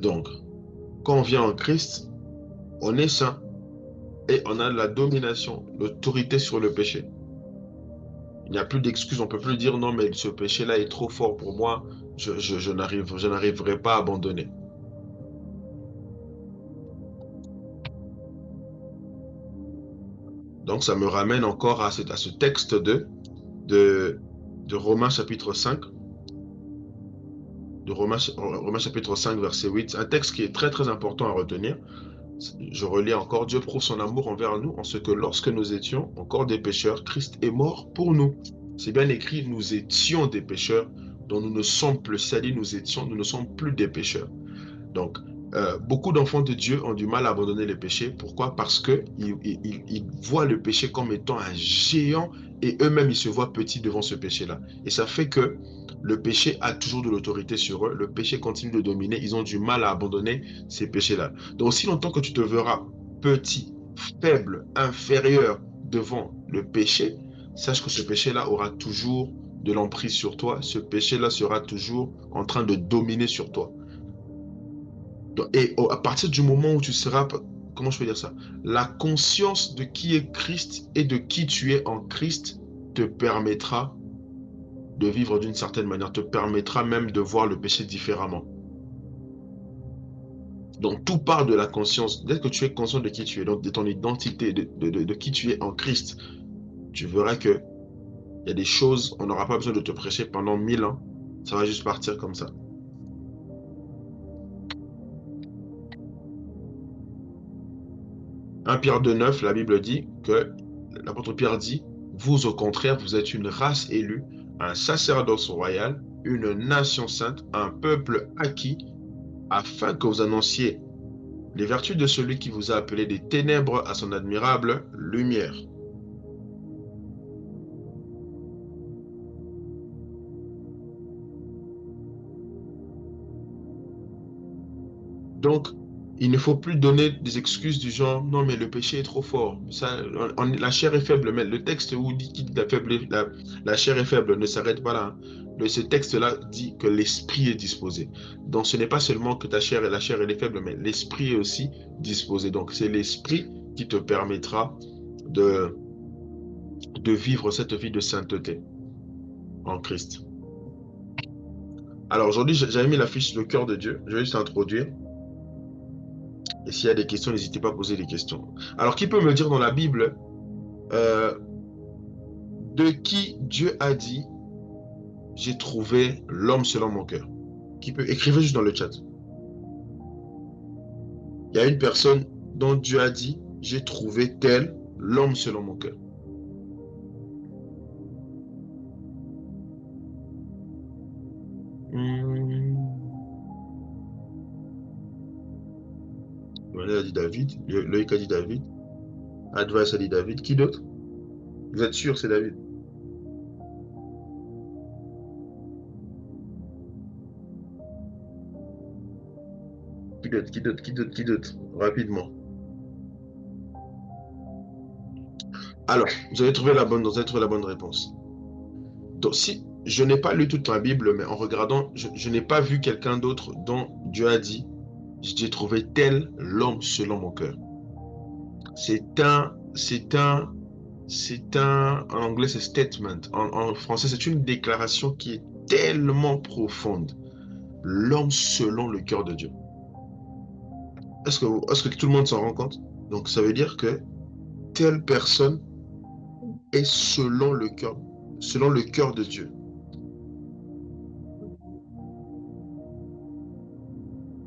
Donc, quand on vient en Christ, on est saint et on a la domination, l'autorité sur le péché. Il n'y a plus d'excuses, on ne peut plus dire non, mais ce péché-là est trop fort pour moi, je n'arriverai pas à abandonner. Donc, ça me ramène encore à ce texte de, de Romains chapitre 5, Romains chapitre 5, verset 8, un texte qui est très très important à retenir. Je relis encore, Dieu prouve son amour envers nous en ce que lorsque nous étions encore des pécheurs, Christ est mort pour nous. C'est bien écrit, nous étions des pécheurs, dont nous ne sommes plus salis, nous ne sommes plus des pécheurs. Donc, beaucoup d'enfants de Dieu ont du mal à abandonner les péchés. Pourquoi? Parce qu'ils voient le péché comme étant un géant et eux-mêmes, ils se voient petits devant ce péché-là. Et ça fait que le péché a toujours de l'autorité sur eux. Le péché continue de dominer. Ils ont du mal à abandonner ces péchés-là. Donc, aussi longtemps que tu te verras petit, faible, inférieur devant le péché, sache que ce péché-là aura toujours de l'emprise sur toi. Ce péché-là sera toujours en train de dominer sur toi. Et à partir du moment où tu seras, comment je peux dire ça, la conscience de qui est Christ et de qui tu es en Christ te permettra de vivre d'une certaine manière, te permettra même de voir le péché différemment. Donc tout part de la conscience. Dès que tu es conscient de qui tu es, donc de ton identité, de qui tu es en Christ, tu verras que il y a des choses, on n'aura pas besoin de te prêcher pendant 1000 ans. Ça va juste partir comme ça. 1 Pierre 2,9, la Bible dit que l'apôtre Pierre dit, vous au contraire, vous êtes une race élue, un sacerdoce royal, une nation sainte, un peuple acquis, afin que vous annonciez les vertus de celui qui vous a appelé des ténèbres à son admirable lumière. Donc, il ne faut plus donner des excuses du genre, non, mais le péché est trop fort. Ça, la chair est faible. Mais le texte où dit qu'il dit la chair est faible ne s'arrête pas là, hein. Ce texte-là dit que l'esprit est disposé. Donc, ce n'est pas seulement que la chair elle est faible, mais l'esprit est aussi disposé. Donc, c'est l'esprit qui te permettra de, de vivre cette vie de sainteté en Christ. Alors, aujourd'hui, j'avais mis la fiche Le cœur de Dieu. Je vais juste introduire. Et s'il y a des questions, n'hésitez pas à poser des questions. Alors, qui peut me dire dans la Bible euh, de qui Dieu a dit, j'ai trouvé l'homme selon mon cœur? Qui peut écrire juste dans le chat. Il y a une personne dont Dieu a dit, j'ai trouvé tel l'homme selon mon cœur. Emmanuel a dit David, Loïc a dit David, Advice a dit David. Qui d'autre? Vous êtes sûr c'est David? Qui d'autre? Qui d'autre? Qui d'autre? Qui d'autre? Rapidement. Alors, vous avez trouvé la bonne réponse. Donc, si je n'ai pas lu toute la Bible, mais en regardant, je n'ai pas vu quelqu'un d'autre dont Dieu a dit, j'ai trouvé tel l'homme selon mon cœur. En anglais c'est statement. En français c'est une déclaration qui est tellement profonde. L'homme selon le cœur de Dieu. Est-ce que tout le monde s'en rend compte? Donc ça veut dire que telle personne est selon le cœur de Dieu.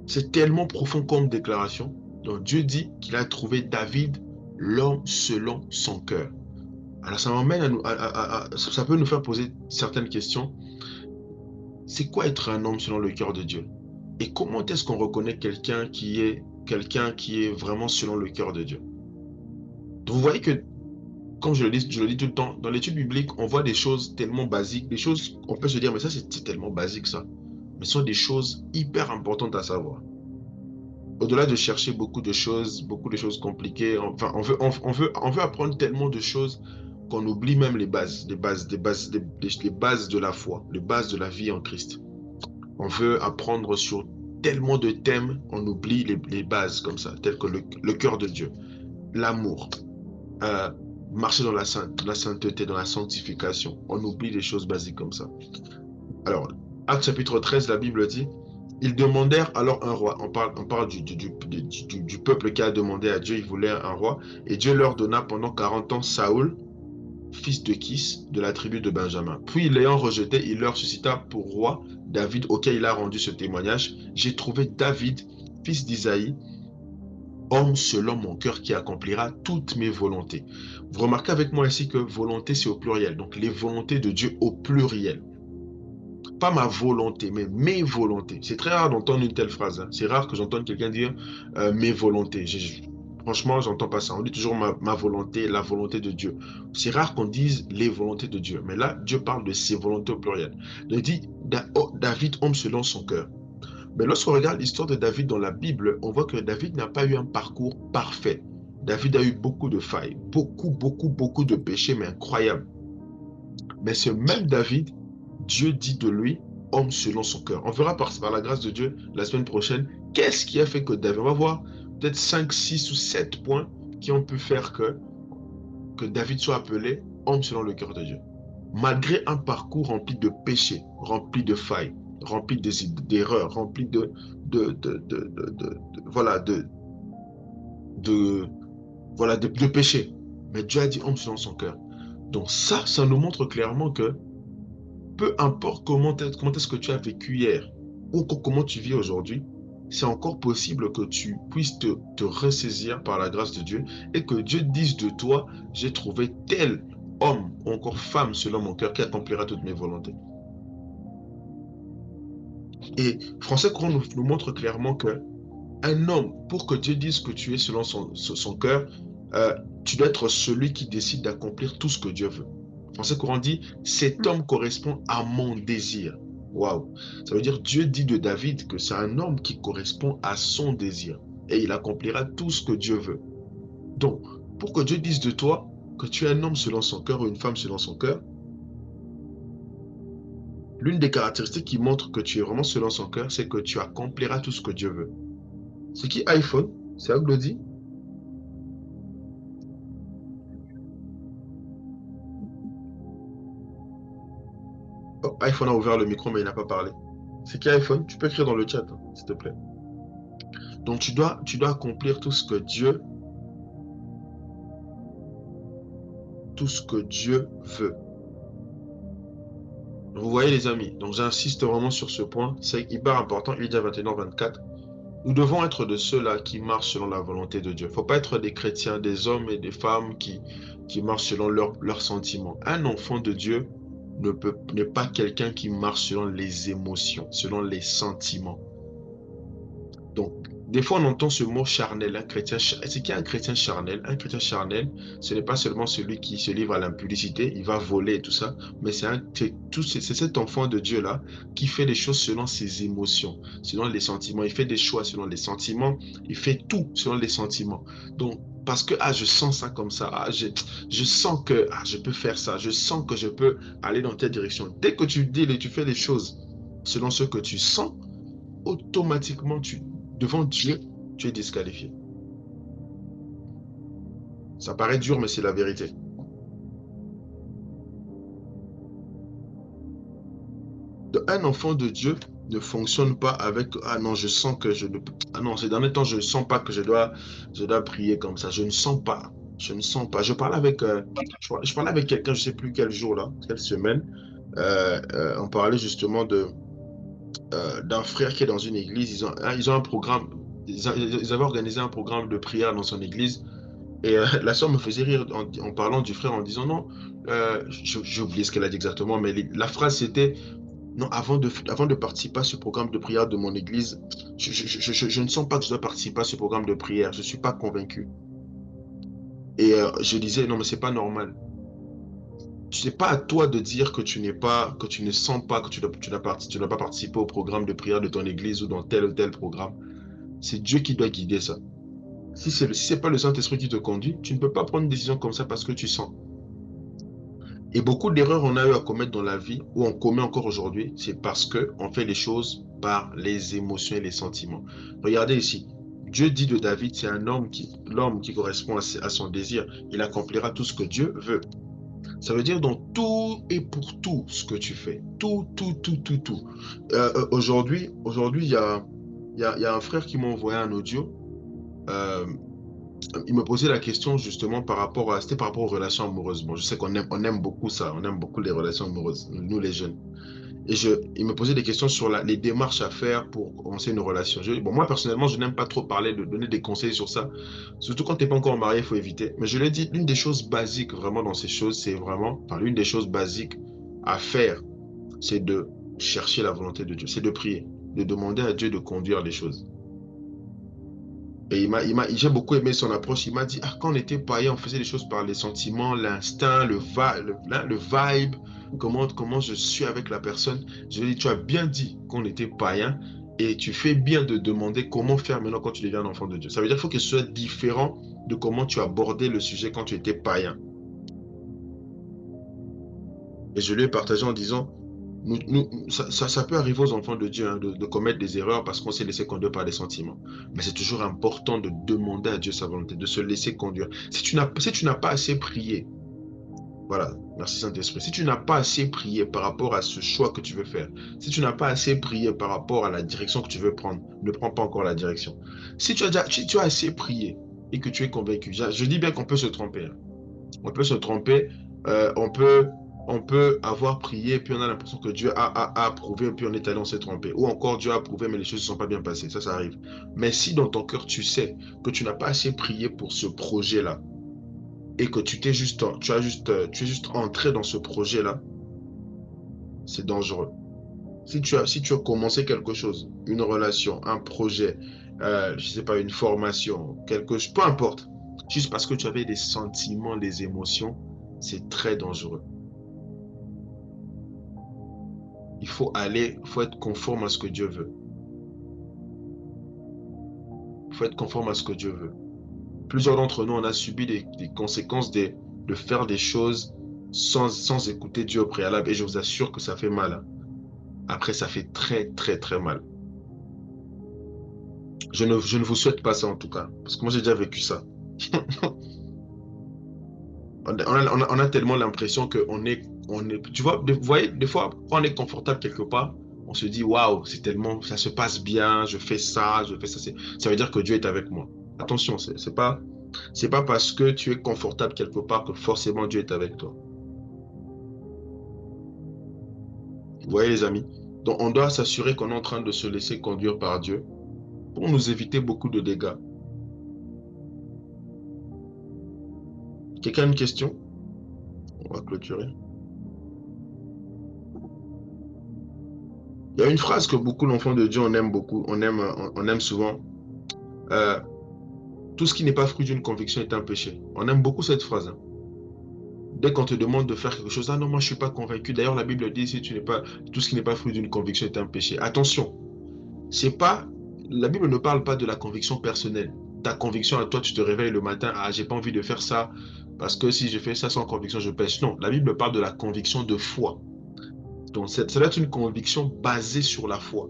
C'est tellement profond comme déclaration. Donc Dieu dit qu'il a trouvé David, l'homme selon son cœur. Alors ça m'emmène ça peut nous faire poser certaines questions. C'est quoi être un homme selon le cœur de Dieu? Et comment est-ce qu'on reconnaît quelqu'un qui est vraiment selon le cœur de Dieu? Donc, vous voyez que, comme je le dis tout le temps, dans l'étude biblique, on voit des choses tellement basiques, des choses, on peut se dire, mais ça c'est tellement basique ça. Mais ce sont des choses hyper importantes à savoir. Au-delà de chercher beaucoup de choses compliquées, enfin, on veut apprendre tellement de choses qu'on oublie même les bases de la foi, les bases de la vie en Christ. On veut apprendre sur tellement de thèmes, on oublie les bases comme ça, telles que le cœur de Dieu, l'amour, euh, marcher dans la sainteté, dans la sanctification. On oublie des choses basiques comme ça. Alors, Acte chapitre 13, la Bible dit, ils demandèrent alors un roi. On parle du peuple qui a demandé à Dieu, il voulait un roi. Et Dieu leur donna pendant 40 ans Saoul, fils de Kis, de la tribu de Benjamin. Puis, l'ayant rejeté, il leur suscita pour roi David, auquel il a rendu ce témoignage. J'ai trouvé David, fils d'Isaïe, homme selon mon cœur qui accomplira toutes mes volontés. Vous remarquez avec moi ici que volonté, c'est au pluriel. Donc, les volontés de Dieu au pluriel. Pas ma volonté, mais mes volontés. C'est très rare d'entendre une telle phrase, hein. C'est rare que j'entende quelqu'un dire mes volontés. Franchement, j'entends pas ça. On dit toujours ma volonté, la volonté de Dieu. C'est rare qu'on dise les volontés de Dieu. Mais là, Dieu parle de ses volontés au pluriel. Il dit David, homme selon son cœur. Mais lorsqu'on regarde l'histoire de David dans la Bible, on voit que David n'a pas eu un parcours parfait. David a eu beaucoup de failles, beaucoup de péchés, mais incroyables. Mais ce même David, Dieu dit de lui, homme selon son cœur. On verra par la grâce de Dieu la semaine prochaine, qu'est-ce qui a fait que David, on va voir peut-être 5, 6 ou 7 points qui ont pu faire que David soit appelé homme selon le cœur de Dieu. Malgré un parcours rempli de péchés, rempli de failles, rempli d'erreurs, rempli voilà, de péchés. Mais Dieu a dit homme selon son cœur. Donc ça nous montre clairement que peu importe comment est-ce que tu as vécu hier ou comment tu vis aujourd'hui, c'est encore possible que tu puisses te ressaisir par la grâce de Dieu et que Dieu dise de toi, j'ai trouvé tel homme ou encore femme selon mon cœur qui accomplira toutes mes volontés. Et Français courant nous montre clairement que un homme, pour que Dieu dise que tu es selon son cœur, tu dois être celui qui décide d'accomplir tout ce que Dieu veut. Français courant dit, cet homme correspond à mon désir. Waouh! Ça veut dire Dieu dit de David que c'est un homme qui correspond à son désir. Et il accomplira tout ce que Dieu veut. Donc, pour que Dieu dise de toi que tu es un homme selon son cœur ou une femme selon son cœur, l'une des caractéristiques qui montre que tu es vraiment selon son cœur, c'est que tu accompliras tout ce que Dieu veut. C'est qui iPhone? C'est Aglodi? Oh, iPhone a ouvert le micro, mais il n'a pas parlé. C'est qui iPhone? Tu peux écrire dans le chat, hein, s'il te plaît. Donc tu dois accomplir tout ce que Dieu veut. Vous voyez les amis, donc j'insiste vraiment sur ce point, c'est hyper important, il est déjà 21h24. Nous devons être de ceux-là qui marchent selon la volonté de Dieu. Il ne faut pas être des chrétiens, des hommes et des femmes qui marchent selon leurs sentiments. Un enfant de Dieu n'est pas quelqu'un qui marche selon les émotions, selon les sentiments. Donc, des fois, on entend ce mot charnel, un chrétien. C'est qui un chrétien charnel? Un chrétien charnel, ce n'est pas seulement celui qui se livre à l'impudicité, il va voler et tout ça, mais c'est cet enfant de Dieu-là qui fait les choses selon ses émotions, selon les sentiments. Il fait des choix selon les sentiments, il fait tout selon les sentiments. Donc, parce que je sens ça comme ça, je sens que je peux faire ça, je sens que je peux aller dans telle direction. Dès que tu dis et tu fais les choses selon ce que tu sens, automatiquement, devant Dieu, tu es disqualifié. Ça paraît dur, mais c'est la vérité. Un enfant de Dieu ne fonctionne pas avec ah non, je sens que je ne peux. Ah non, ces derniers temps, je ne sens pas que je dois prier comme ça. Je ne sens pas. Je ne sens pas. Je parlais avec quelqu'un, je ne sais plus quel jour là, quelle semaine. On parlait justement d'un frère qui est dans une église. Ils ont un programme. Ils avaient organisé un programme de prière dans son église. Et la sœur me faisait rire en parlant du frère en disant non, j'ai oublié ce qu'elle a dit exactement, mais la phrase c'était non, avant de participer à ce programme de prière de mon église, je ne sens pas que je dois participer à ce programme de prière, je ne suis pas convaincu. Et je disais non, mais c'est pas normal. Ce n'est pas à toi de dire que que tu ne sens pas que tu dois pas participer au programme de prière de ton église ou dans tel ou tel programme. C'est Dieu qui doit guider ça. Si c'est pas le Saint-Esprit qui te conduit, tu ne peux pas prendre une décision comme ça parce que tu sens. Et beaucoup d'erreurs on a eu à commettre dans la vie, ou on commet encore aujourd'hui, c'est parce qu'on fait les choses par les émotions et les sentiments. Regardez ici. Dieu dit de David, c'est l'homme qui correspond à son désir. Il accomplira tout ce que Dieu veut. Ça veut dire dans tout et pour tout ce que tu fais. Tout, tout, tout, tout, tout. Aujourd'hui, il y a un frère qui m'a envoyé un audio. Euh, il me posait la question justement c'était par rapport aux relations amoureuses. Bon, je sais on aime beaucoup ça, on aime beaucoup les relations amoureuses, nous les jeunes. Il me posait des questions sur les démarches à faire pour commencer une relation. Bon, moi personnellement, je n'aime pas trop parler, de donner des conseils sur ça. Surtout quand tu n'es pas encore marié, il faut éviter. Mais je l'ai dit, l'une des choses basiques vraiment dans ces choses, c'est vraiment, enfin, l'une des choses basiques à faire, c'est de chercher la volonté de Dieu, c'est de prier, de demander à Dieu de conduire les choses. Et j'ai beaucoup aimé son approche. Il m'a dit, ah, quand on était païen, on faisait les choses par les sentiments, l'instinct, le vibe, comment je suis avec la personne. Je lui ai dit, tu as bien dit qu'on était païen et tu fais bien de demander comment faire maintenant quand tu deviens un enfant de Dieu. Ça veut dire qu'il faut que ce soit différent de comment tu abordais le sujet quand tu étais païen. Et je lui ai partagé en disant, ça peut arriver aux enfants de Dieu hein, de commettre des erreurs parce qu'on s'est laissé conduire par les sentiments. Mais c'est toujours important de demander à Dieu sa volonté, de se laisser conduire. Si tu n'as pas assez prié, voilà, merci Saint-Esprit. Si tu n'as pas assez prié par rapport à ce choix que tu veux faire, si tu n'as pas assez prié par rapport à la direction que tu veux prendre, ne prends pas encore la direction. Si tu as assez prié et que tu es convaincu, je dis bien qu'on peut se tromper. Hein. On peut se tromper, euh, on peut, on peut avoir prié, puis on a l'impression que Dieu a approuvé, puis on est allé, on s'est trompé. Ou encore Dieu a approuvé, mais les choses ne sont pas bien passées. Ça arrive. Mais si dans ton cœur, tu sais que tu n'as pas assez prié pour ce projet-là, et que tu es juste entré dans ce projet-là, c'est dangereux. Si tu as commencé quelque chose, une relation, un projet, je sais pas, une formation, quelque chose, peu importe, juste parce que tu avais des sentiments, des émotions, c'est très dangereux. Il faut être conforme à ce que Dieu veut. Il faut être conforme à ce que Dieu veut. Plusieurs d'entre nous, on a subi des conséquences de faire des choses sans écouter Dieu au préalable. Et je vous assure que ça fait mal. Hein. Après, ça fait très, très, très mal. Je ne vous souhaite pas ça en tout cas. Parce que moi, j'ai déjà vécu ça. On a tellement l'impression tu vois, vous voyez, des fois, quand on est confortable quelque part, on se dit, waouh, ça se passe bien, je fais ça, je fais ça. Ça veut dire que Dieu est avec moi. Attention, c'est pas parce que tu es confortable quelque part que forcément Dieu est avec toi. Vous voyez, les amis? Donc, on doit s'assurer qu'on est en train de se laisser conduire par Dieu pour nous éviter beaucoup de dégâts. Quelqu'un a une question? On va clôturer. Il y a une phrase que beaucoup d'enfants de Dieu, on aime beaucoup, on aime souvent. Euh, Tout ce qui n'est pas fruit d'une conviction est un péché. On aime beaucoup cette phrase. Hein. Dès qu'on te demande de faire quelque chose, ah non, moi je suis pas convaincu. D'ailleurs, la Bible dit si tu n'es pas, tout ce qui n'est pas fruit d'une conviction est un péché. Attention, c'est pas, la Bible ne parle pas de la conviction personnelle. Ta conviction à toi, tu te réveilles le matin, ah j'ai pas envie de faire ça parce que si je fais ça sans conviction, je pêche. Non, la Bible parle de la conviction de foi. Donc ça doit être une conviction basée sur la foi.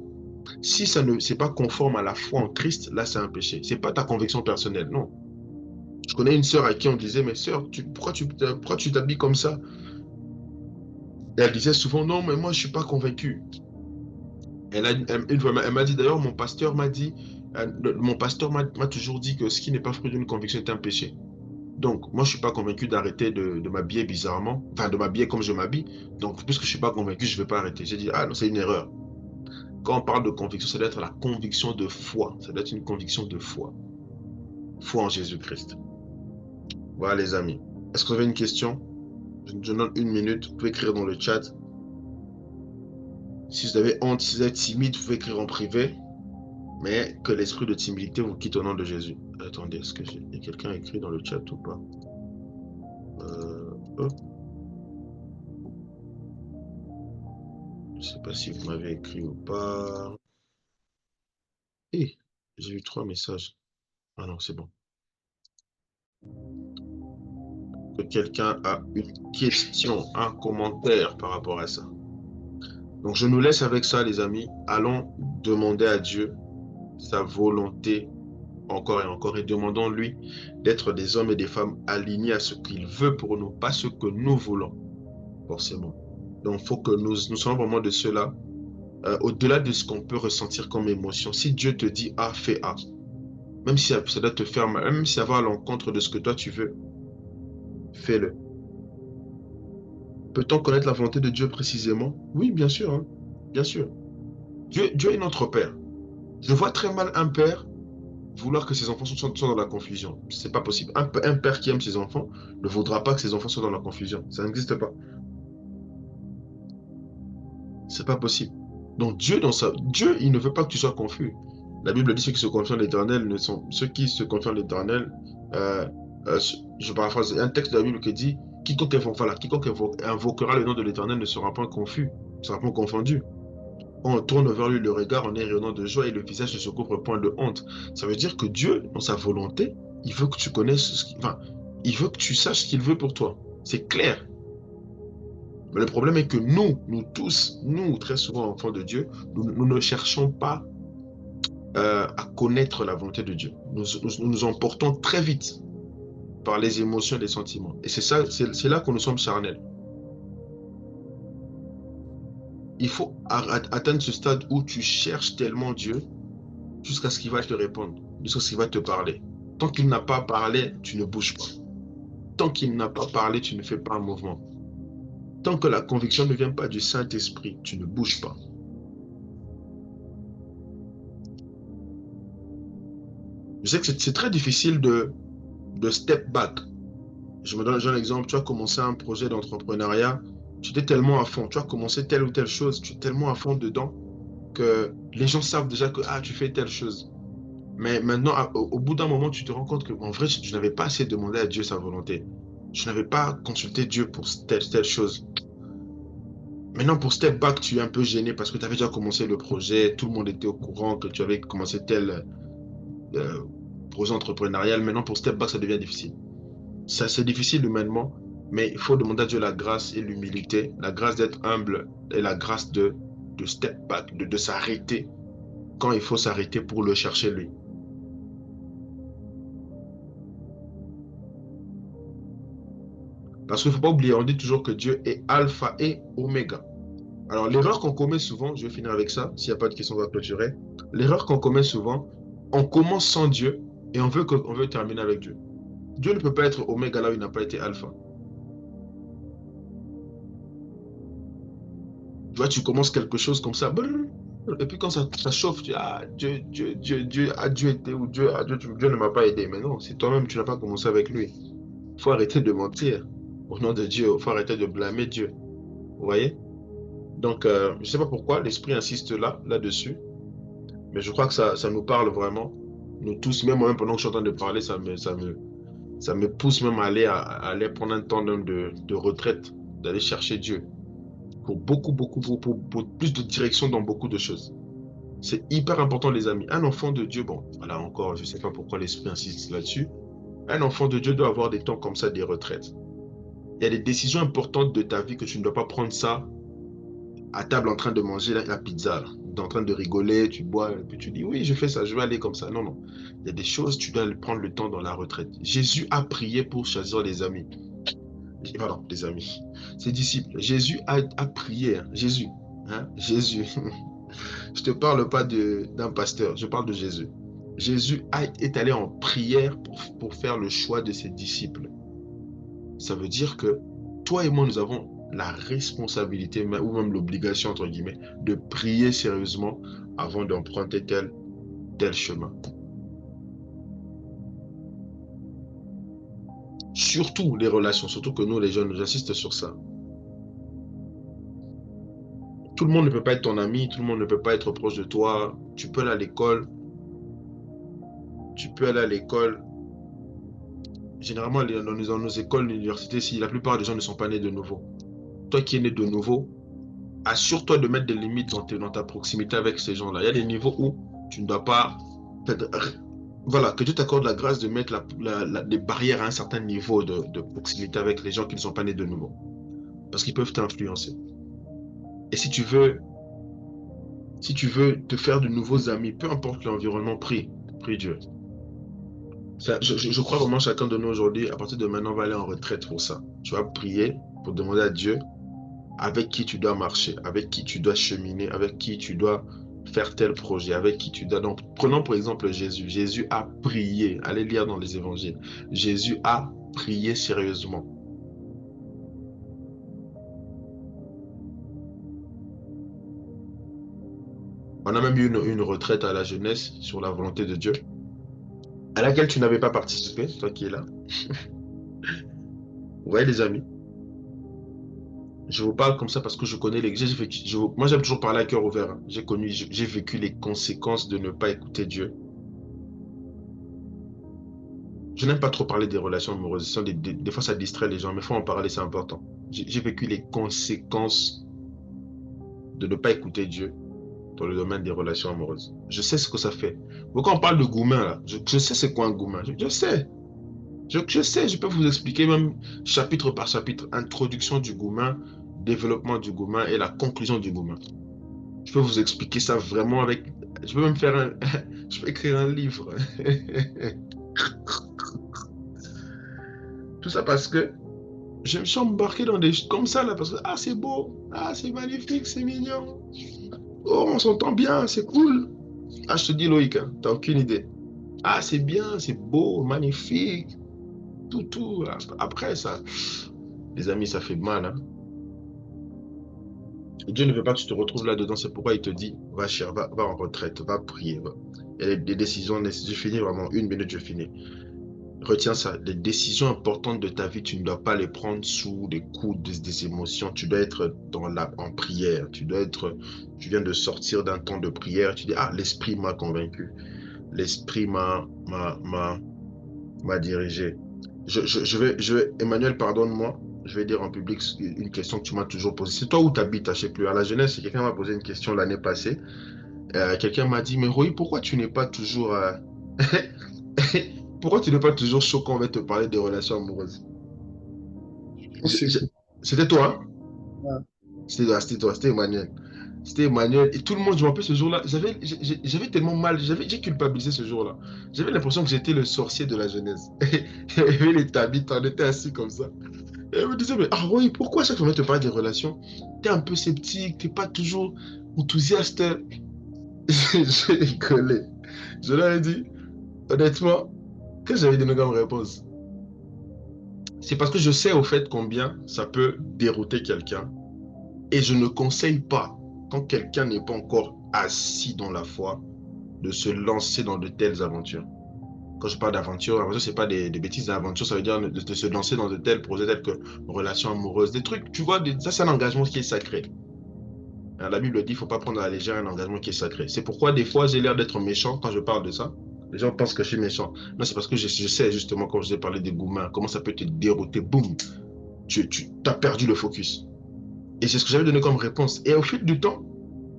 Si ça ne, c'est pas conforme à la foi en Christ, là c'est un péché. C'est pas ta conviction personnelle, non. Je connais une sœur à qui on disait, mais sœur, pourquoi tu t'habilles comme ça? Et elle disait souvent, non, mais moi, je suis pas convaincue. Une fois, elle m'a dit, d'ailleurs, mon pasteur m'a toujours dit que ce qui n'est pas fruit d'une conviction est un péché. Donc, moi, je suis pas convaincu d'arrêter de m'habiller bizarrement, enfin, de m'habiller comme je m'habille. Donc, puisque je suis pas convaincu, je vais pas arrêter. J'ai dit, ah non, c'est une erreur. Quand on parle de conviction, ça doit être la conviction de foi. Ça doit être une conviction de foi. Foi en Jésus-Christ. Voilà, les amis. Est-ce que vous avez une question? Je donne une minute. Vous pouvez écrire dans le chat. Si vous avez honte, si vous êtes timide, vous pouvez écrire en privé. Mais que l'esprit de timidité vous quitte au nom de Jésus. Attendez, il y a quelqu'un écrit dans le chat ou pas? Oh, je ne sais pas si vous m'avez écrit ou pas. Eh, j'ai eu 3 messages. Ah non, c'est bon. Que quelqu'un a une question, un commentaire par rapport à ça. Donc, je nous laisse avec ça, les amis. Allons demander à Dieu sa volonté encore et encore et demandons-lui d'être des hommes et des femmes alignés à ce qu'il veut pour nous, pas ce que nous voulons, forcément. Donc, il faut que nous soyons vraiment de ceux-là, au-delà de ce qu'on peut ressentir comme émotion. Si Dieu te dit A, fais A, même si ça doit te faire mal, même si ça va à l'encontre de ce que toi tu veux, fais-le. Peut-on connaître la volonté de Dieu précisément? Oui, bien sûr, hein. Bien sûr. Dieu est notre Père. Je vois très mal un père vouloir que ses enfants soient dans la confusion. C'est pas possible. Un père qui aime ses enfants ne voudra pas que ses enfants soient dans la confusion. Ça n'existe pas. C'est pas possible. Donc Dieu, il ne veut pas que tu sois confus. La Bible dit ceux qui se confient en l'Éternel ne sont ceux qui se confient en l'Éternel. euh, euh, je paraphrase un texte de la Bible qui dit quiconque invoquera le nom de l'Éternel ne sera pas confus, ne sera pas confondu. On tourne vers lui le regard en est rayonnant de joie et le visage ne se couvre point de honte. Ça veut dire que Dieu, dans sa volonté, il veut que tu connaisses enfin, il veut que tu saches ce qu'il veut pour toi. C'est clair. Mais le problème est que nous tous, nous, très souvent enfants de Dieu, nous ne cherchons pas à connaître la volonté de Dieu. Nous emportons très vite par les émotions et les sentiments. Et c'est ça, c'est là que nous sommes charnels. Il faut atteindre ce stade où tu cherches tellement Dieu jusqu'à ce qu'il va te répondre, jusqu'à ce qu'il va te parler. Tant qu'il n'a pas parlé, tu ne bouges pas. Tant qu'il n'a pas parlé, tu ne fais pas un mouvement. Tant que la conviction ne vient pas du Saint-Esprit, tu ne bouges pas. Je sais que c'est très difficile de step back. Je me donne un exemple, tu as commencé un projet d'entrepreneuriat, tu étais tellement à fond, tu as commencé telle ou telle chose, tu es tellement à fond dedans que les gens savent déjà que ah, tu fais telle chose. Mais maintenant, au bout d'un moment, tu te rends compte que en vrai, je n'avais pas assez demandé à Dieu sa volonté. Je n'avais pas consulté Dieu pour telle chose. Maintenant, pour step back, tu es un peu gêné parce que tu avais déjà commencé le projet, tout le monde était au courant que tu avais commencé tel euh, projet entrepreneurial. Maintenant, pour step back, ça devient difficile. Ça, c'est difficile humainement, mais il faut demander à Dieu la grâce et l'humilité, la grâce d'être humble et la grâce de step back, de s'arrêter quand il faut s'arrêter pour le chercher lui. Parce qu'il ne faut pas oublier, on dit toujours que Dieu est alpha et oméga. Alors, l'erreur qu'on commet souvent, je vais finir avec ça, s'il n'y a pas de questions, on va clôturer. L'erreur qu'on commet souvent, on commence sans Dieu et on veut terminer avec Dieu. Dieu ne peut pas être oméga là où il n'a pas été alpha. Tu vois, tu commences quelque chose comme ça, et puis quand ça chauffe, tu dis, ah, Dieu a Dieu été ou Dieu ne m'a pas aidé. Mais non, c'est toi-même, tu n'as pas commencé avec lui. Il faut arrêter de mentir au nom de Dieu. Il faut arrêter de blâmer Dieu. Vous voyez? Donc, je ne sais pas pourquoi l'Esprit insiste là-dessus, mais je crois que ça nous parle vraiment. Nous tous, même moi, pendant que je suis en train de parler, ça me pousse même à aller prendre un temps même de retraite, d'aller chercher Dieu pour pour plus de direction dans beaucoup de choses. C'est hyper important, les amis. Un enfant de Dieu, bon, voilà encore, je ne sais pas pourquoi l'Esprit insiste là-dessus. Un enfant de Dieu doit avoir des temps comme ça, des retraites. Il y a des décisions importantes de ta vie que tu ne dois pas prendre ça à table en train de manger la pizza, là, en train de rigoler, tu bois, et puis tu dis, oui, je fais ça, je vais aller comme ça. Non, non. Il y a des choses, tu dois prendre le temps dans la retraite. Jésus a prié pour choisir les amis. Pardon, les amis. Ses disciples. Jésus a prié. Hein. Jésus. Hein? Jésus. Je ne te parle pas d'un pasteur, je parle de Jésus. Jésus est allé en prière pour faire le choix de ses disciples. Ça veut dire que toi et moi, nous avons la responsabilité, ou même l'obligation, entre guillemets, de prier sérieusement avant d'emprunter tel chemin. Surtout les relations, surtout que nous, les jeunes, nous insistons sur ça. Tout le monde ne peut pas être ton ami, tout le monde ne peut pas être proche de toi. Tu peux aller à l'école, tu peux aller à l'école. Généralement, dans nos écoles, l'université, si la plupart des gens ne sont pas nés de nouveau. Toi qui es né de nouveau, assure-toi de mettre des limites dans ta proximité avec ces gens-là. Il y a des niveaux où tu ne dois pas... Voilà, que Dieu t'accorde la grâce de mettre des barrières à un certain niveau de proximité avec les gens qui ne sont pas nés de nouveau. Parce qu'ils peuvent t'influencer. Et si tu veux Si tu veux te faire de nouveaux amis, peu importe l'environnement, prie. Prie Dieu. Je crois vraiment chacun de nous aujourd'hui, à partir de maintenant, on va aller en retraite pour ça. Tu vas prier pour demander à Dieu avec qui tu dois marcher, avec qui tu dois cheminer, avec qui tu dois faire tel projet, avec qui tu dois... Donc, prenons pour exemple Jésus. Jésus a prié. Allez lire dans les évangiles. Jésus a prié sérieusement. On a même eu une retraite à la jeunesse sur la volonté de Dieu, à laquelle tu n'avais pas participé, toi qui es là. Vous voyez les amis, je vous parle comme ça parce que je connais les... Moi j'aime toujours parler à cœur ouvert, hein. J'ai vécu les conséquences de ne pas écouter Dieu. Je n'aime pas trop parler des relations amoureuses. Des fois ça distrait les gens, mais il faut en parler, c'est important. J'ai vécu les conséquences de ne pas écouter Dieu dans le domaine des relations amoureuses. Je sais ce que ça fait. Donc, quand on parle de goumin, là, je sais c'est quoi un goumin. Je sais. Je sais, je peux vous expliquer même chapitre par chapitre, introduction du goumin, développement du goumin et la conclusion du goumin. Je peux vous expliquer ça vraiment avec... Je peux même faire un... Je peux écrire un livre. Tout ça parce que je me suis embarqué dans des... Comme ça, là, parce que, ah, c'est beau, ah, c'est magnifique, c'est mignon. Oh, on s'entend bien, c'est cool. Ah, je te dis, Loïc, hein, t'as aucune idée. Ah, c'est bien, c'est beau, magnifique, tout, tout. Après, ça, les amis, ça fait mal, hein. Et Dieu ne veut pas que tu te retrouves là-dedans. C'est pourquoi il te dit, va, cher, va en retraite, va prier. Va. Il y a des décisions, je finis vraiment, une minute, je finis. Retiens ça, les décisions importantes de ta vie, tu ne dois pas les prendre sous les coups des émotions. Tu dois être en prière. Tu viens de sortir d'un temps de prière. Tu dis, ah, l'esprit m'a convaincu. L'esprit m'a dirigé. Emmanuel, pardonne-moi. Je vais dire en public une question que tu m'as toujours posée. C'est toi où tu habites, je ne sais plus. À la jeunesse, quelqu'un m'a posé une question l'année passée. Quelqu'un m'a dit, mais Roy, pourquoi tu n'es pas toujours... pourquoi tu n'es pas toujours chaud quand on va te parler des relations amoureuses? Je sais plus. C'était toi, hein? Ouais. C'était toi, c'était Emmanuel. C'était Emmanuel. Et tout le monde, je me rappelle ce jour-là, j'avais tellement mal, j'ai culpabilisé ce jour-là. J'avais l'impression que j'étais le sorcier de la jeunesse. Il y avait les tabis, on était assis comme ça. Et elle me disait, mais ah oui, pourquoi chaque fois que je te parle des relations, t'es un peu sceptique, t'es pas toujours enthousiaste. J'ai rigolé. Je leur ai dit, honnêtement, que j'avais donné comme réponse. C'est parce que je sais au fait combien ça peut dérouter quelqu'un. Et je ne conseille pas, quand quelqu'un n'est pas encore assis dans la foi, de se lancer dans de telles aventures. Quand je parle d'aventure, aventure, c'est pas des bêtises d'aventure, ça veut dire de se lancer dans de tels projets tels que relations amoureuses, des trucs, tu vois, ça c'est un engagement qui est sacré. Hein, la Bible dit, il ne faut pas prendre à la légère un engagement qui est sacré. C'est pourquoi des fois j'ai l'air d'être méchant quand je parle de ça. Les gens pensent que je suis méchant. Non, c'est parce que je sais justement, quand je vous ai parlé des gourmands, comment ça peut te dérouter, boum, tu as perdu le focus. Et c'est ce que j'avais donné comme réponse. Et au fil du temps,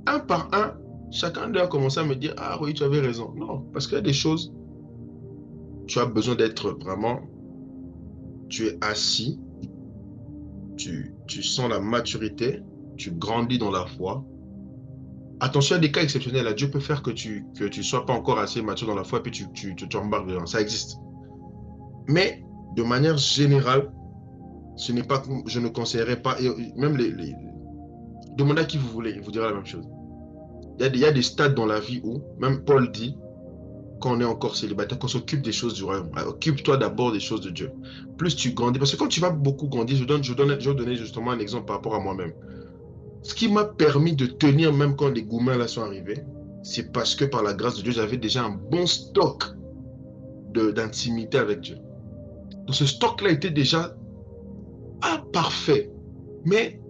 un par un, chacun d'eux a commencé à me dire, ah oui, tu avais raison. Non, parce qu'il y a des choses, tu as besoin d'être vraiment, tu es assis, tu sens la maturité, tu grandis dans la foi. Attention à des cas exceptionnels, là, Dieu peut faire que tu sois pas encore assez mature dans la foi et puis tu embarques dedans. Ça existe. Mais de manière générale, ce n'est pas, je ne conseillerais pas, et même demandez à qui vous voulez, il vous dira la même chose. Il y a des stades dans la vie où, même Paul dit, quand on est encore célibataire, qu'on s'occupe des choses du royaume. Occupe-toi d'abord des choses de Dieu. Plus tu grandis, parce que quand tu vas beaucoup grandir, je vais donner justement un exemple par rapport à moi-même. Ce qui m'a permis de tenir même quand les gourmands là sont arrivés, c'est parce que par la grâce de Dieu, j'avais déjà un bon stock d'intimité avec Dieu. Donc ce stock-là était déjà parfait. Mais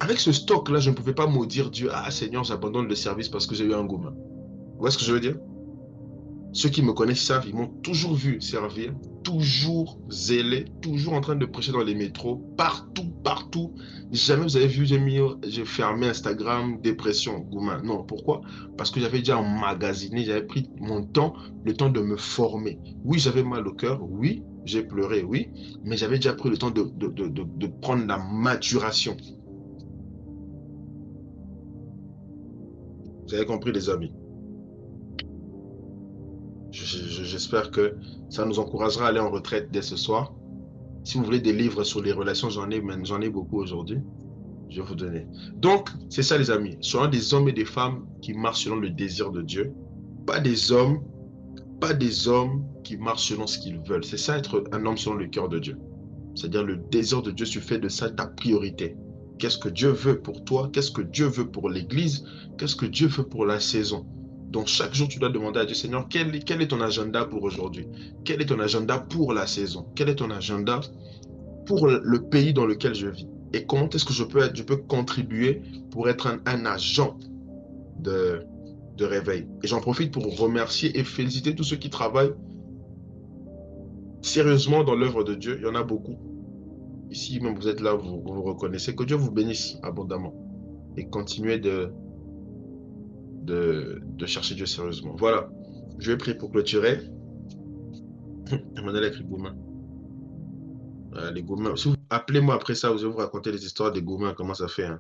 avec ce stock-là, je ne pouvais pas maudire Dieu. Ah Seigneur, j'abandonne le service parce que j'ai eu un gourmand. Vous voyez ce que je veux dire? Ceux qui me connaissent savent, ils m'ont toujours vu servir, toujours zélé, toujours en train de prêcher dans les métros, partout, partout. Jamais vous avez vu, j'ai fermé Instagram, dépression, gourmand. Non, pourquoi? Parce que j'avais déjà emmagasiné, j'avais pris mon temps, le temps de me former. Oui, j'avais mal au cœur, oui, j'ai pleuré, oui, mais j'avais déjà pris le temps de prendre la maturation. Vous avez compris, les amis? J'espère que ça nous encouragera à aller en retraite dès ce soir. Si vous voulez des livres sur les relations, j'en ai beaucoup aujourd'hui. Je vais vous donner. Donc, c'est ça, les amis. Soyons des hommes et des femmes qui marchent selon le désir de Dieu. Pas des hommes, pas des hommes qui marchent selon ce qu'ils veulent. C'est ça, être un homme selon le cœur de Dieu. C'est-à-dire le désir de Dieu, tu fais de ça ta priorité. Qu'est-ce que Dieu veut pour toi? Qu'est-ce que Dieu veut pour l'Église? Qu'est-ce que Dieu veut pour la saison? Donc chaque jour, tu dois demander à Dieu, Seigneur, quel est ton agenda pour aujourd'hui? Quel est ton agenda pour la saison? Quel est ton agenda pour le pays dans lequel je vis? Et comment est-ce que je peux contribuer pour être un agent de, de réveil? Et j'en profite pour remercier et féliciter tous ceux qui travaillent sérieusement dans l'œuvre de Dieu. Il y en a beaucoup. Ici, même vous êtes là, vous reconnaissez. Que Dieu vous bénisse abondamment et continuez de chercher Dieu sérieusement. Voilà, je vais prier pour clôturer. Emmanuel a écrit Goumin. Les Goumins. Si vous, appelez-moi après ça, je vais vous raconter les histoires des Goumins, comment ça fait. Hein.